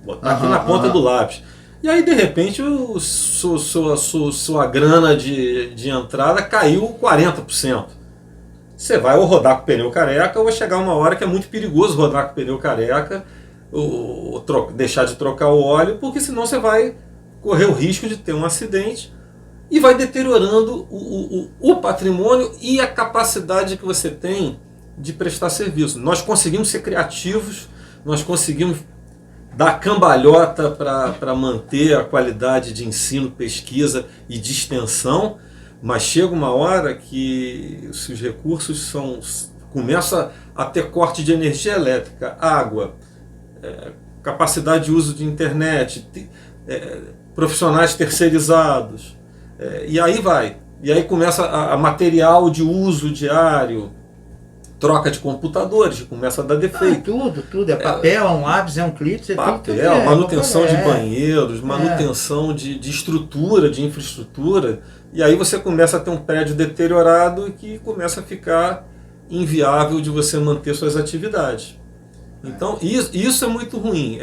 botar aqui na ponta do lápis. E aí, de repente, sua grana de entrada caiu 40%. Você vai ou rodar com o pneu careca, ou vai chegar uma hora que é muito perigoso rodar com o pneu careca, ou deixar de trocar o óleo, porque senão você vai correr o risco de ter um acidente e vai deteriorando o patrimônio e a capacidade que você tem de prestar serviço. Nós conseguimos ser criativos, nós conseguimos dar cambalhota para manter a qualidade de ensino, pesquisa e de extensão, mas chega uma hora que se os recursos começa a ter corte de energia elétrica, água, capacidade de uso de internet, profissionais terceirizados, e aí vai. E aí começa a material de uso diário, troca de computadores, começa a dar defeito. Tudo. É papel, é um lápis, é um clipe, papel, manutenção de banheiros, manutenção de estrutura, de infraestrutura. E aí você começa a ter um prédio deteriorado que começa a ficar inviável de você manter suas atividades. Então, isso é muito ruim.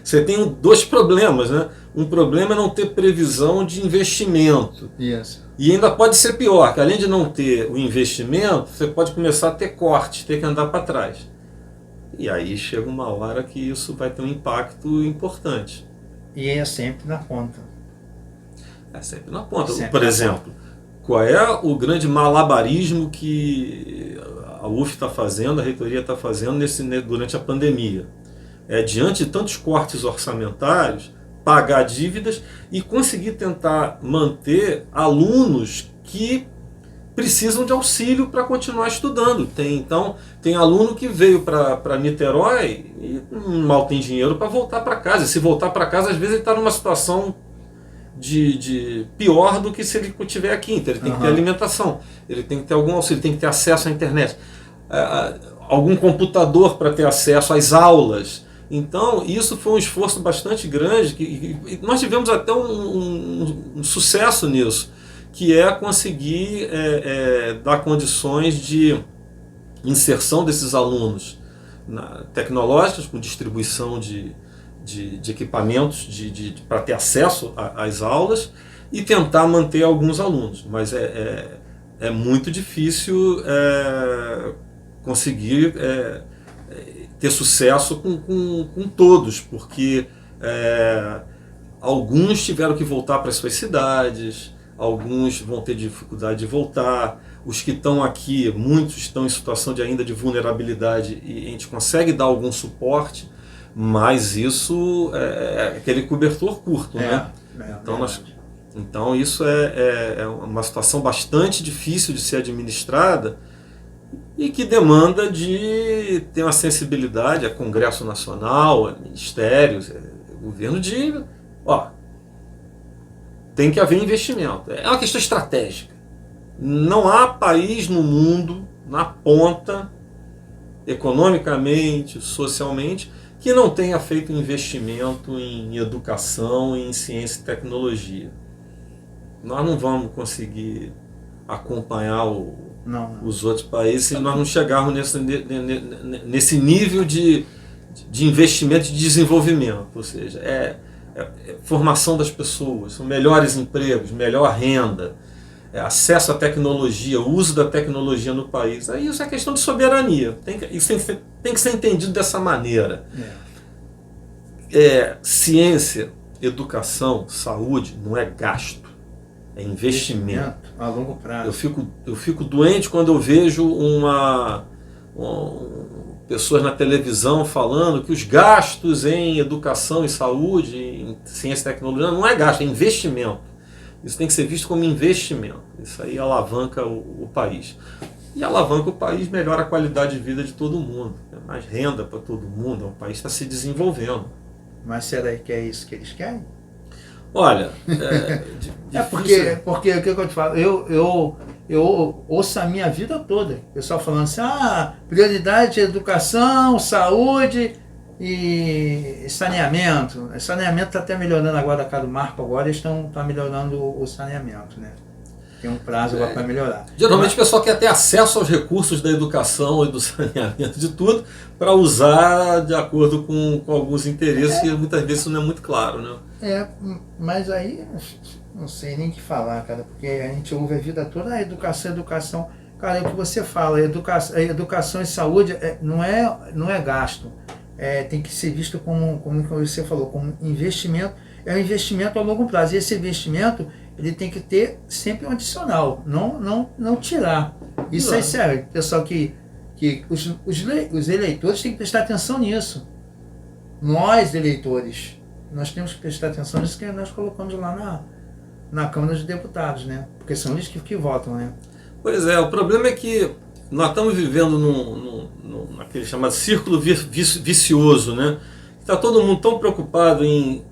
Você tem dois problemas, né? Um problema é não ter previsão de investimento. Isso. E ainda pode ser pior, que além de não ter o investimento, você pode começar a ter corte, ter que andar para trás. E aí chega uma hora que isso vai ter um impacto importante. E é sempre na ponta. É sempre na ponta. Sempre Por exemplo, qual é o grande malabarismo que a UF está fazendo, a reitoria está fazendo durante a pandemia? Diante de tantos cortes orçamentários, pagar dívidas e conseguir tentar manter alunos que precisam de auxílio para continuar estudando. Tem aluno que veio para Niterói e mal tem dinheiro para voltar para casa. E se voltar para casa, às vezes ele está numa situação de pior do que se ele estiver aqui. Então ele tem que ter alimentação, ele tem que ter algum auxílio, tem que ter acesso à internet, algum computador para ter acesso às aulas. Então, isso foi um esforço bastante grande, e nós tivemos até um sucesso nisso, que é conseguir dar condições de inserção desses alunos tecnológicos, com distribuição de equipamentos para ter acesso às aulas, e tentar manter alguns alunos. Mas é muito difícil conseguir ter sucesso com todos, porque alguns tiveram que voltar para as suas cidades, alguns vão ter dificuldade de voltar, os que estão aqui, muitos estão em situação ainda de vulnerabilidade e a gente consegue dar algum suporte, mas isso é aquele cobertor curto, né? Então isso é uma situação bastante difícil de ser administrada, e que demanda de ter uma sensibilidade a Congresso Nacional, a ministérios, governo tem que haver investimento. É uma questão estratégica. Não há país no mundo, na ponta, economicamente, socialmente, que não tenha feito investimento em educação e em ciência e tecnologia. Nós não vamos conseguir acompanhar os outros países se nós não chegarmos nesse nível de investimento e de desenvolvimento. Ou seja, formação das pessoas, são melhores empregos, melhor renda, acesso à tecnologia, o uso da tecnologia no país. Aí isso é questão de soberania. Isso tem que ser entendido dessa maneira. Ciência, educação, saúde não é gasto, é investimento a longo prazo. Eu fico doente quando eu vejo pessoas na televisão falando que os gastos em educação e saúde, em ciência e tecnologia, não é gasto, é investimento. Isso tem que ser visto como investimento. Isso aí alavanca o país. E alavanca o país, melhora a qualidade de vida de todo mundo. Tem mais renda para todo mundo, o país está se desenvolvendo. Mas será que é isso que eles querem? Olha, porque o que eu te falo, eu ouço a minha vida toda, o pessoal falando assim, prioridade é educação, saúde e saneamento. O saneamento está até melhorando agora, a casa do Marco agora, eles estão melhorando o saneamento, né? tem um prazo agora para melhorar. Geralmente o pessoal quer ter acesso aos recursos da educação e do saneamento, de tudo, para usar de acordo com alguns interesses, e muitas vezes isso não é muito claro, né? Mas aí não sei nem o que falar, cara, porque a gente ouve a vida toda, educação. Cara, é o que você fala, educação e saúde não é gasto. Tem que ser visto como você falou, como investimento. É um investimento a longo prazo. E esse investimento, ele tem que ter sempre um adicional, não tirar. Isso é sério. Pessoal, que os eleitores têm que prestar atenção nisso. Nós, eleitores, nós temos que prestar atenção nisso que nós colocamos lá na Câmara dos Deputados, né? Porque são eles que votam, né? Pois é, o problema é que nós estamos vivendo naquele chamado círculo vicioso, né? Está todo mundo tão preocupado em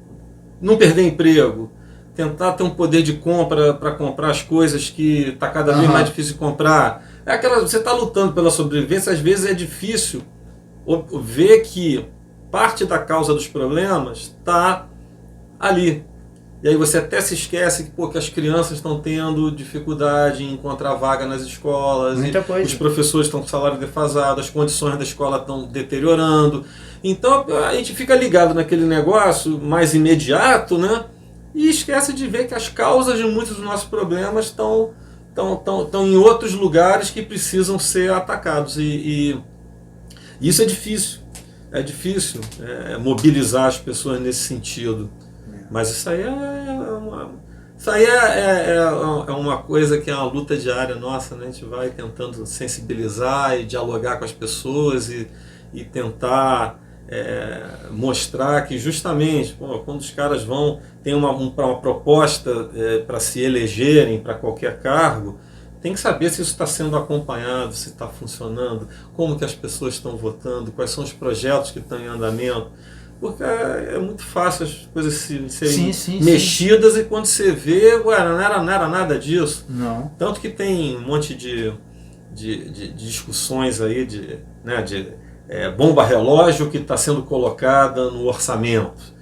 não perder emprego, tentar ter um poder de compra para comprar as coisas que está cada vez mais difícil de comprar. Você está lutando pela sobrevivência, às vezes é difícil ver que parte da causa dos problemas está ali. E aí você até se esquece que as crianças estão tendo dificuldade em encontrar vaga nas escolas, os professores estão com salário defasado, as condições da escola estão deteriorando. Então a gente fica ligado naquele negócio mais imediato, né? E esquece de ver que as causas de muitos dos nossos problemas estão em outros lugares que precisam ser atacados. E isso é difícil. É difícil mobilizar as pessoas nesse sentido. Mas isso aí é uma coisa que é uma luta diária nossa, né? A gente vai tentando sensibilizar e dialogar com as pessoas e tentar mostrar que justamente quando os caras tem uma proposta para se elegerem para qualquer cargo, tem que saber se isso está sendo acompanhado, se está funcionando, como que as pessoas estão votando, quais são os projetos que estão em andamento. Porque é muito fácil as coisas serem mexidas e quando você vê, não era nada disso. Não. Tanto que tem um monte de discussões aí de bomba relógio que está sendo colocada no orçamento.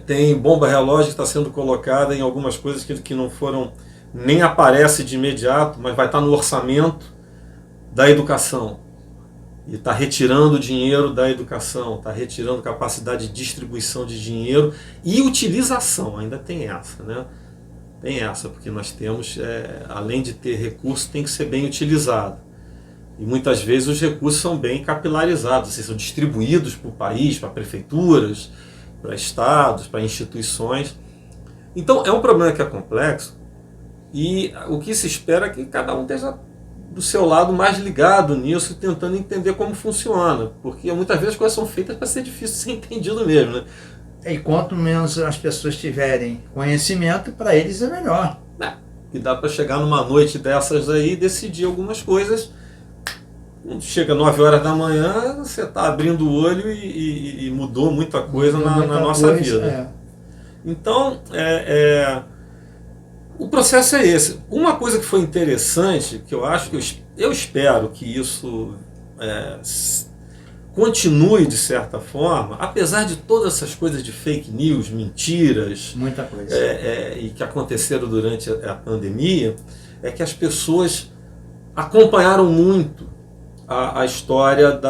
Tem bomba relógio que está sendo colocada em algumas coisas que não foram, nem aparece de imediato, mas vai estar no orçamento da educação. E está retirando dinheiro da educação, está retirando capacidade de distribuição de dinheiro e utilização, ainda tem essa, né? Tem essa, porque nós temos, além de ter recurso, tem que ser bem utilizado. E muitas vezes os recursos são bem capilarizados, são distribuídos para o país, para prefeituras, para estados, para instituições. Então é um problema que é complexo e o que se espera é que cada um esteja do seu lado mais ligado nisso, tentando entender como funciona, porque muitas vezes as coisas são feitas para ser difícil de ser entendido mesmo, né? E quanto menos as pessoas tiverem conhecimento, para eles é melhor. E dá para chegar numa noite dessas aí e decidir algumas coisas. Quando chega 9 horas da manhã, você está abrindo o olho e mudou muita coisa na nossa vida. Então, o processo é esse. Uma coisa que foi interessante, que eu espero que isso continue de certa forma, apesar de todas essas coisas de fake news, mentiras, muita coisa, e que aconteceram durante a pandemia, é que as pessoas acompanharam muito a história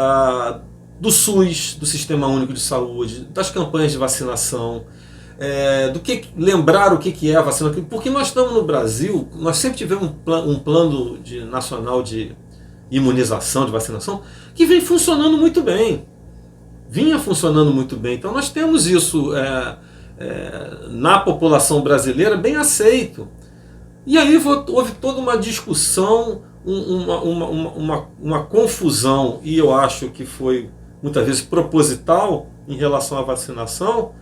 do SUS, do Sistema Único de Saúde, das campanhas de vacinação, lembrar o que é a vacina, porque nós estamos no Brasil, nós sempre tivemos um plano nacional de imunização, de vacinação, que vem funcionando muito bem, vinha funcionando muito bem, então nós temos isso na população brasileira bem aceito, e aí houve toda uma discussão, uma confusão, e eu acho que foi muitas vezes proposital em relação à vacinação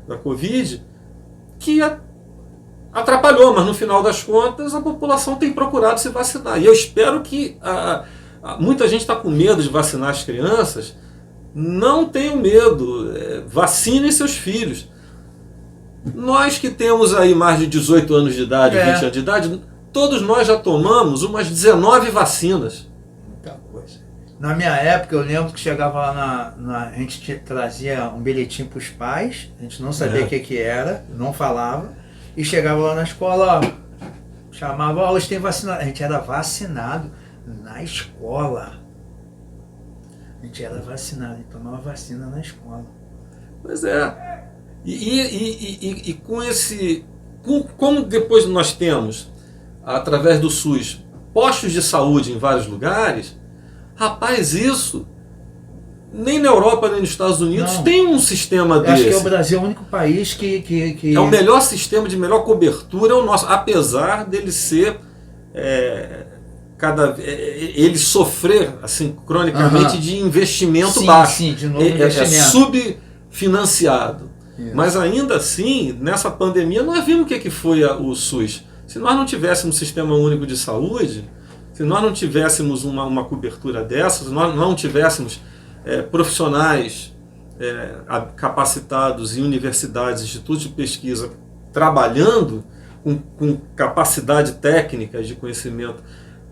da Covid, que atrapalhou, mas no final das contas a população tem procurado se vacinar. E eu espero que muita gente está com medo de vacinar as crianças. Não tenham medo, vacinem seus filhos. Nós que temos aí mais de 18 anos de idade, 20 anos de idade, todos nós já tomamos umas 19 vacinas. Muita coisa. Na minha época, eu lembro que chegava lá a gente trazia um bilhetinho para os pais, a gente não sabia o que era, não falava, e chegava lá na escola, ó, Chamava, ó, hoje tem vacina. A gente era vacinado na escola. A gente era vacinado, a gente tomava vacina na escola. Pois é. E com esse... Como depois nós temos, através do SUS, postos de saúde em vários lugares, rapaz, isso... Nem na Europa, nem nos Estados Unidos Não. tem um sistema desse. Acho que é o Brasil o único país que... É o melhor sistema de melhor cobertura, é o nosso, apesar dele ser ele sofrer assim cronicamente de investimento baixo. Sim, de novo É investimento. subfinanciado. Isso. Mas ainda assim, nessa pandemia, nós vimos o que foi o SUS. Se nós não tivéssemos um sistema único de saúde, se nós não tivéssemos uma cobertura dessas, se nós não tivéssemos profissionais capacitados em universidades, institutos de pesquisa, trabalhando com capacidade técnica de conhecimento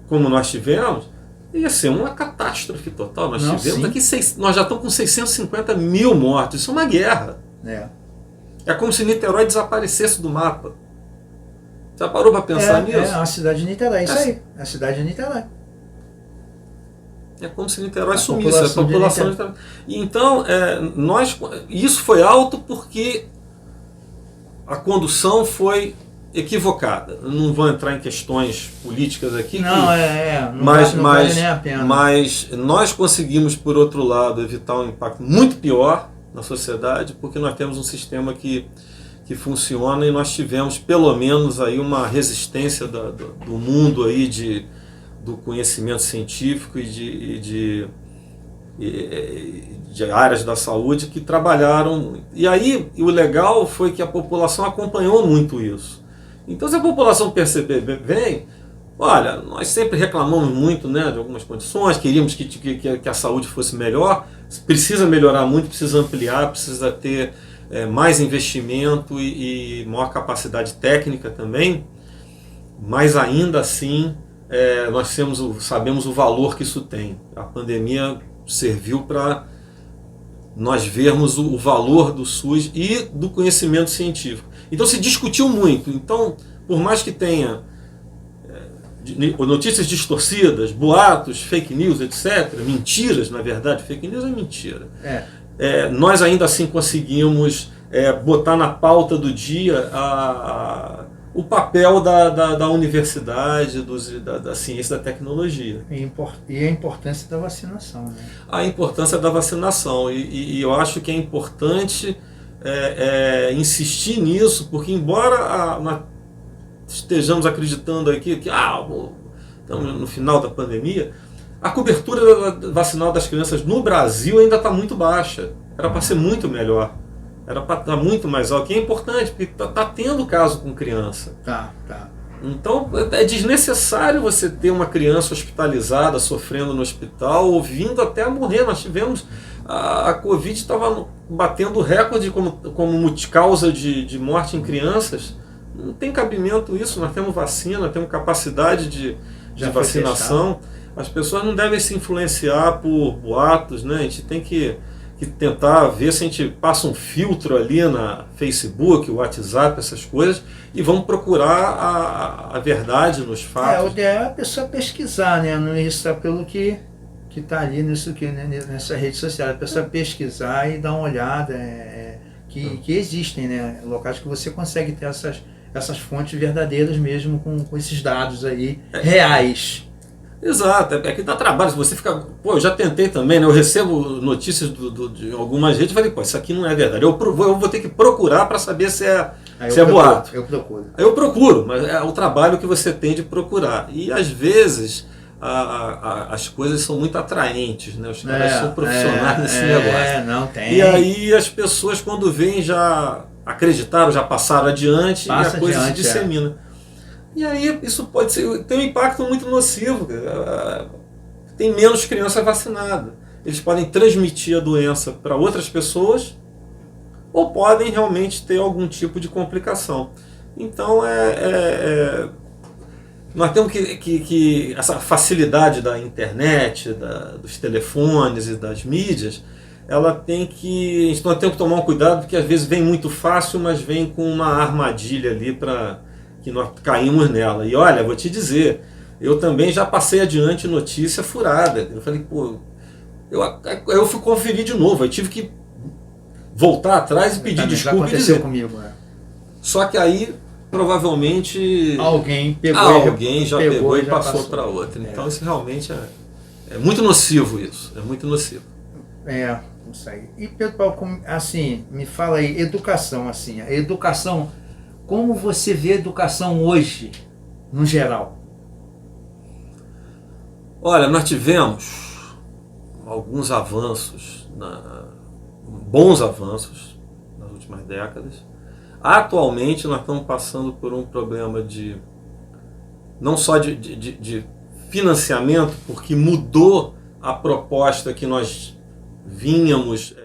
como nós tivemos, ia ser uma catástrofe total. Nós nós já estamos com 650 mil mortos. Isso é uma guerra. É como se Niterói desaparecesse do mapa. Já parou para pensar nisso? É a cidade de Niterói, isso aí. É a cidade de Niterói. É como se Niterói sumisse, a população de Niterói. E então, isso foi alto porque a condução foi equivocada. Eu não vou entrar em questões políticas aqui. Não, não vale nem a pena. Mas nós conseguimos, por outro lado, evitar um impacto muito pior na sociedade, porque nós temos um sistema que funciona e nós tivemos, pelo menos, aí uma resistência do mundo aí do conhecimento científico e de áreas da saúde que trabalharam. E aí, o legal foi que a população acompanhou muito isso. Então, se a população perceber bem, olha, nós sempre reclamamos muito, né, de algumas condições, queríamos que a saúde fosse melhor, precisa melhorar muito, precisa ampliar, precisa ter mais investimento e maior capacidade técnica também, mas ainda assim nós sabemos o valor que isso tem. A pandemia serviu para nós vermos o valor do SUS e do conhecimento científico. Então se discutiu muito. Então, por mais que tenha notícias distorcidas, boatos, fake news, etc., mentiras, na verdade, fake news é mentira. Nós ainda assim conseguimos botar na pauta do dia o papel da universidade, da ciência e da tecnologia. E a importância da vacinação. Né? A importância da vacinação. E eu acho que é importante insistir nisso, porque embora nós estejamos acreditando aqui que estamos no final da pandemia, a cobertura vacinal das crianças no Brasil ainda está muito baixa. Era para ser muito melhor. Era para estar muito mais alto, que é importante, porque está tendo caso com criança. Tá. Então é desnecessário você ter uma criança hospitalizada, sofrendo no hospital, ou vindo até a morrer. Nós tivemos, a Covid estava batendo recorde como causa de morte em crianças. Não tem cabimento isso, nós temos vacina, temos capacidade de vacinação. As pessoas não devem se influenciar por boatos, né? A gente tem que tentar ver se a gente passa um filtro ali na Facebook, WhatsApp, essas coisas, e vamos procurar a verdade nos fatos. O ideal é a pessoa pesquisar, né? Não está pelo que está ali nessa rede social. A pessoa pesquisar e dar uma olhada, que existem, né? Locais que você consegue ter essas fontes verdadeiras mesmo com esses dados aí reais. Exato, é que dá trabalho. Se você fica. Eu já tentei também, né? Eu recebo notícias de algumas redes e falei, isso aqui não é verdade. Eu vou ter que procurar para saber se é boato. Eu procuro. Eu procuro, mas é o trabalho que você tem de procurar. E às vezes as coisas são muito atraentes, né? Os caras são profissionais nesse negócio. Não tem. E aí as pessoas, quando veem, já acreditaram, já passaram adiante e a coisa se dissemina. E aí isso pode ter um impacto muito nocivo. Tem menos criança vacinada. Eles podem transmitir a doença para outras pessoas ou podem realmente ter algum tipo de complicação. Então nós temos que essa facilidade da internet, dos telefones e das mídias, ela tem que. Nós temos que tomar um cuidado, porque às vezes vem muito fácil, mas vem com uma armadilha ali para que nós caímos nela. E olha, vou te dizer, eu também já passei adiante notícia furada. Eu falei, pô, eu fui conferir de novo, eu tive que voltar atrás e pedir desculpa e dizer. Comigo, né? Só que aí, provavelmente, alguém já pegou e passou para outra. Então isso realmente é muito nocivo isso, é muito nocivo. Isso aí. E Pedro Paulo, assim, me fala aí, educação, assim, a educação, como você vê a educação hoje, no geral? Olha, nós tivemos alguns avanços, bons avanços nas últimas décadas. Atualmente nós estamos passando por um problema não só de financiamento, porque mudou a proposta que nós vínhamos